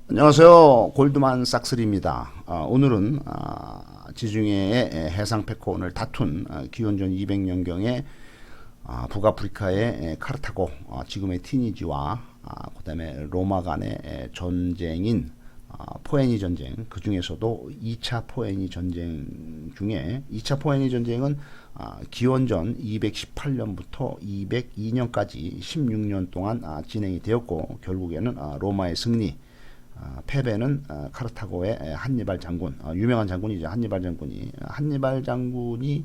안녕하세요. 골드만 삭스리입니다. 오늘은 지중해의 해상 패권을 다툰 기원전 200년경에 북아프리카의 카르타고, 지금의 티니지와 그다음에 로마 간의 전쟁인 포에니 전쟁, 그 중에서도 2차 포에니 전쟁 중에 2차 포에니 전쟁은 기원전 218년부터 202년까지 16년 동안 진행이 되었고, 결국에는 로마의 승리, 패배는 카르타고의 한니발 장군, 유명한 장군이죠. 한니발 장군이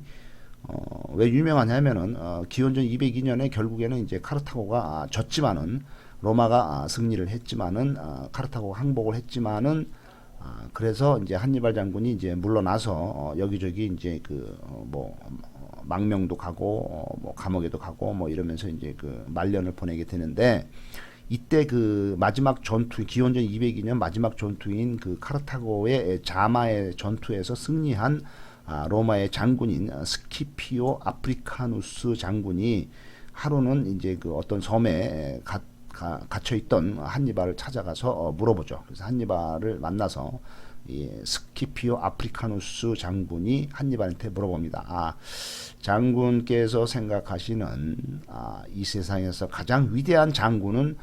왜 유명하냐면은 기원전 202년에 결국에는 이제 카르타고가 졌지만은, 로마가 승리를 했지만은, 카르타고가 항복을 했지만은, 그래서 이제 한니발 장군이 이제 물러나서 여기저기 이제 뭐 망명도 가고 뭐 감옥에도 가고 뭐 이러면서 이제 그 말년을 보내게 되는데, 이때 그 마지막 전투, 기원전 202년 마지막 전투인 그 카르타고의 자마의 전투에서 승리한 로마의 장군인 스키피오 아프리카누스 장군이 하루는 이제 그 어떤 섬에 갇혀 있던 한니발을 찾아가서 물어보죠. 그래서 한니발을 만나서 이 스키피오 아프리카누스 장군이 한니발한테 물어봅니다. 장군께서 생각하시는 이 세상에서 가장 위대한 장군은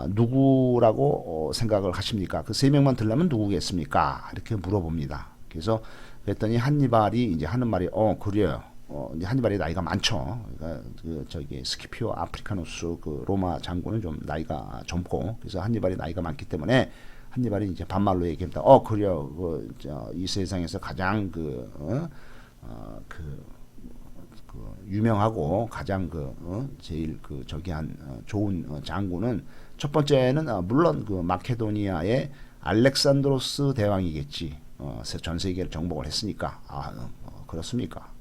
누구라고 생각을 하십니까? 그 세 명만 들려면 누구겠습니까? 이렇게 물어봅니다. 그랬더니 한니발이 이제 하는 말이 그래요. 이제 한니발이 나이가 많죠. 그러니까 저기 스키피오 아프리카누스 그 로마 장군은 좀 나이가 젊고, 그래서 한니발이 나이가 많기 때문에 한니발이 이제 반말로 얘기합니다. 그래요. 이 세상에서 가장 유명하고 가장 제일 좋은 장군은, 첫 번째는 물론 그 마케도니아의 알렉산드로스 대왕이겠지. 전 세계를 정복을 했으니까. 그렇습니까?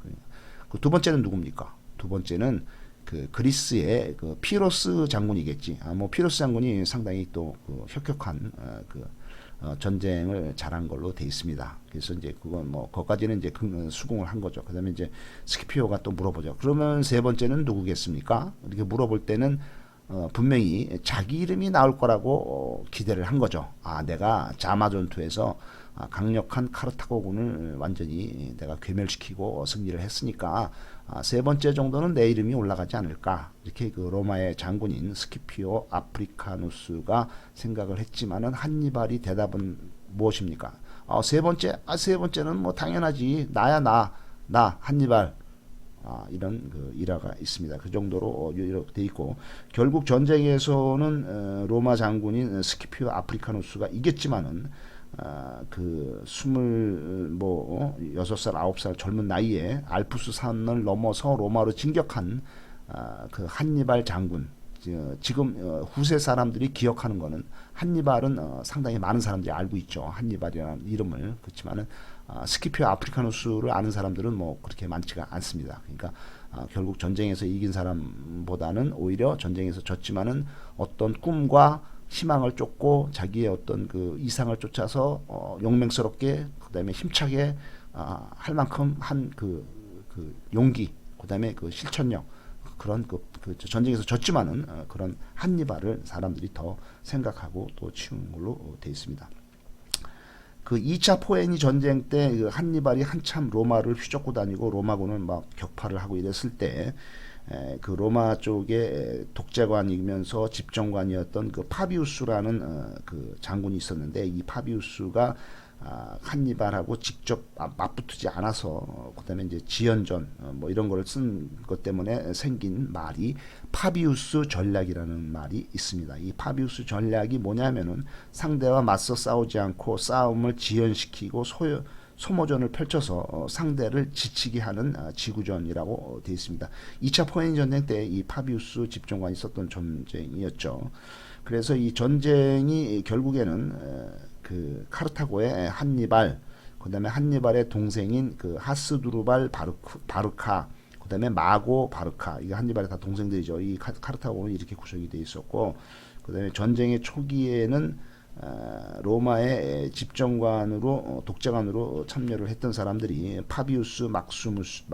그 두 번째는 누굽니까? 두 번째는 그 그리스의 그 피로스 장군이겠지. 뭐 피로스 장군이 상당히 또 혁혁한 전쟁을 잘한 걸로 돼 있습니다. 그래서 이제 그건 뭐 거기까지는 이제 수긍을 한 거죠. 그다음에 이제 스키피오가 또 물어보죠. 그러면 세 번째는 누구겠습니까? 이렇게 물어볼 때는 분명히 자기 이름이 나올 거라고 기대를 한 거죠. 내가 자마 전투에서 강력한 카르타고군을 완전히 내가 괴멸시키고 승리를 했으니까 세 번째 정도는 내 이름이 올라가지 않을까, 이렇게 그 로마의 장군인 스키피오 아프리카누스가 생각을 했지만은, 한니발이 대답은 무엇입니까? 세 번째는 뭐 당연하지, 나 한니발. 이런 그 일화가 있습니다. 그 정도로 이렇게 돼 있고, 결국 전쟁에서는 로마 장군인 스키피오 아프리카누스가 이겼지만은, 그 26살 9살 젊은 나이에 알프스 산을 넘어서 로마로 진격한 그 한니발 장군, 지금 후세 사람들이 기억하는 거는, 한니발은 상당히 많은 사람들이 알고 있죠. 한니발이라는 이름을. 그렇지만은 스키피오 아프리카누스를 아는 사람들은 뭐 그렇게 많지가 않습니다. 그러니까 결국 전쟁에서 이긴 사람보다는 오히려 전쟁에서 졌지만은 어떤 꿈과 희망을 쫓고 자기의 어떤 그 이상을 쫓아서 용맹스럽게, 그다음에 힘차게 할 만큼 한 그 용기, 그다음에 그 실천력, 그런 전쟁에서 졌지만은 그런 한니발을 사람들이 더 생각하고 또 치운 걸로 되어 있습니다. 그 2차 포에니 전쟁 때 그 한니발이 한참 로마를 휘젓고 다니고 로마군을 막 격파를 하고 이랬을 때, 그 로마 쪽에 독재관이면서 집정관이었던 그 파비우스라는 그 장군이 있었는데, 이 파비우스가 한니발하고 직접 맞붙지 않아서, 그다음에 이제 지연전 뭐 이런 거를 쓴 것 때문에 생긴 말이 파비우스 전략이라는 말이 있습니다. 이 파비우스 전략이 뭐냐면은, 상대와 맞서 싸우지 않고 싸움을 지연시키고 소모전을 펼쳐서 상대를 지치게 하는 지구전이라고 되어 있습니다. 2차 포에니 전쟁 때 이 파비우스 집정관이 있었던 전쟁이었죠. 그래서 이 전쟁이 결국에는 그 카르타고의 한니발, 그다음에 한니발의 동생인 그 하스두르발 바르카, 그다음에 마고 바르카, 이게 한니발의 다 동생들이죠. 이 카르타고는 이렇게 구성이 되어 있었고, 그다음에 전쟁의 초기에는 로마의 집정관으로 독재관으로 참여를 했던 사람들이 파비우스, 막시무스,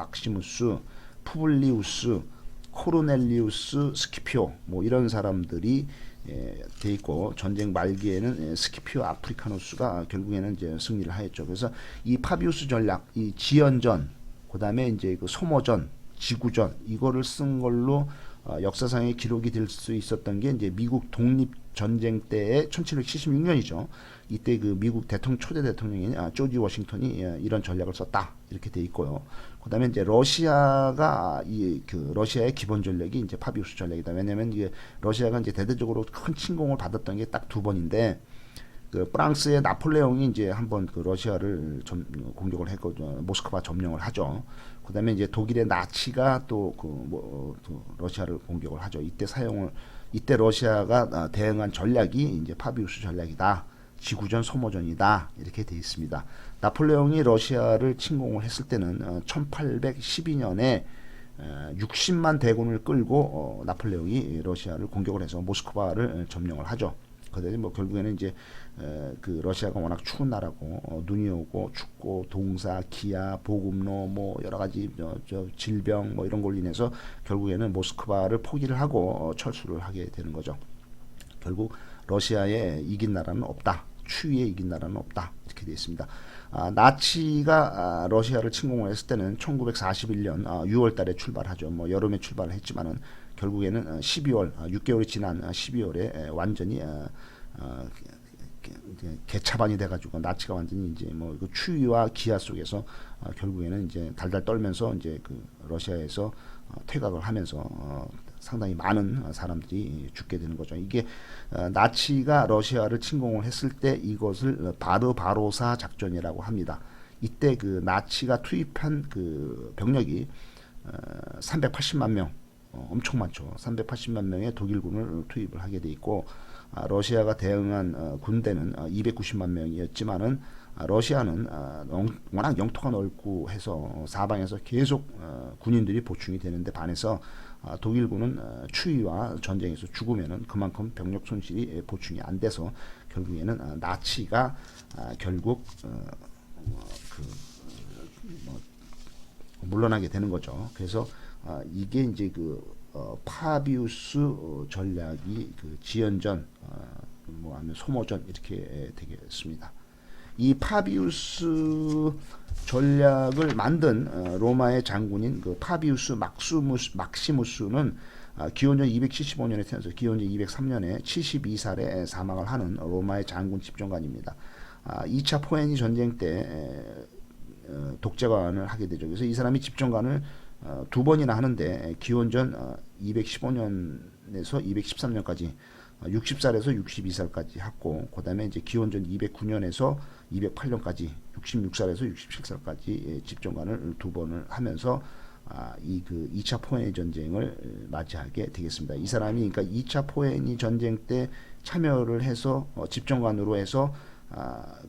푸블리우스, 코르넬리우스, 스키피오, 뭐 이런 사람들이 돼 있고 전쟁 말기에는 스키피오 아프리카누스가 결국에는 이제 승리를 하였죠. 그래서 이 파비우스 전략, 이 지연전, 그다음에 이제 그 소모전, 지구전 이거를 쓴 걸로 역사상의 기록이 될 수 있었던 게 이제 미국 독립 전쟁 때의 1776년이죠. 이때 그 미국 대통령 초대 대통령인 조지 워싱턴이 이런 전략을 썼다 이렇게 돼 있고요. 그다음에 이제 러시아가 이 그 러시아의 기본 전략이 이제 파비우스 전략이다. 왜냐하면 이게 러시아가 이제 대대적으로 큰 침공을 받았던 게 딱 두 번인데 그 프랑스의 나폴레옹이 이제 한번 그 러시아를 공격을 했고 모스크바 점령을 하죠. 그다음에 이제 독일의 나치가 또 또 러시아를 공격을 하죠. 이때 러시아가 대응한 전략이 이제 파비우스 전략이다. 지구전 소모전이다. 이렇게 돼 있습니다. 나폴레옹이 러시아를 침공을 했을 때는 1812년에 60만 대군을 끌고 나폴레옹이 러시아를 공격을 해서 모스크바를 점령을 하죠. 그런데 뭐 결국에는 이제 그 러시아가 워낙 추운 나라고 눈이 오고 춥고 동사, 기아, 보급로 뭐 여러 가지 질병 뭐 이런 걸로 인해서 결국에는 모스크바를 포기를 하고 철수를 하게 되는 거죠. 결국 러시아에 이긴 나라는 없다. 추위에 이긴 나라는 없다. 이렇게 되어 있습니다. 나치가 러시아를 침공을 했을 때는 1941년 6월 달에 출발하죠. 뭐 여름에 출발을 했지만은 결국에는 12월 6개월이 지난 12월에 완전히 개차반이 돼가지고 나치가 완전히 이제 뭐 그 추위와 기아 속에서 결국에는 이제 달달 떨면서 이제 그 러시아에서 퇴각을 하면서 상당히 많은 사람들이 죽게 되는 거죠. 이게 나치가 러시아를 침공을 했을 때 이것을 바르바로사 작전이라고 합니다. 이때 그 나치가 투입한 그 병력이 380만 명, 엄청 많죠. 380만 명의 독일군을 투입을 하게 돼 있고 러시아가 대응한 군대는 290만 명이었지만은 러시아는 워낙 영토가 넓고 해서 사방에서 계속 군인들이 보충이 되는데 반해서 독일군은 추위와 전쟁에서 죽으면은 그만큼 병력 손실이 보충이 안 돼서 결국에는 나치가 결국 물러나게 되는 거죠. 그래서 이게 이제 그 파비우스 전략이 그 지연전, 뭐 아니면 소모전 이렇게 되겠습니다. 이 파비우스 전략을 만든 로마의 장군인 그 파비우스 막시무스는 기원전 275년에 태어나서 기원전 203년에 72살에 사망을 하는 로마의 장군 집정관입니다. 2차 포에니 전쟁 때 독재관을 하게 되죠. 그래서 이 사람이 집정관을 두 번이나 하는데 기원전 215년에서 213년까지 60살에서 62살까지 했고 그다음에 이제 기원전 209년에서 208년까지 66살에서 67살까지 집정관을 두 번을 하면서 이 그 2차 포에니 전쟁을 맞이하게 되겠습니다. 이 사람이 그러니까 2차 포에니 전쟁 때 참여를 해서 집정관으로 해서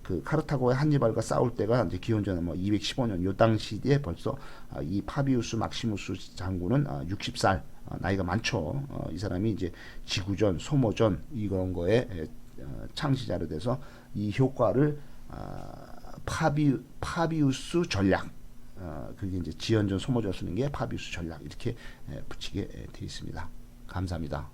그 카르타고의 한니발과 싸울 때가 이제 기원전 뭐 215년 요 당시에 벌써 이 파비우스 막시무스 장군은 60살 나이가 많죠. 이 사람이 이제 지구전, 소모전 이런 거에 창시자로 돼서 이 효과를 파비우스 전략 그게 이제 지연전, 소모전 쓰는 게 파비우스 전략 이렇게 붙이게 되어 있습니다. 감사합니다.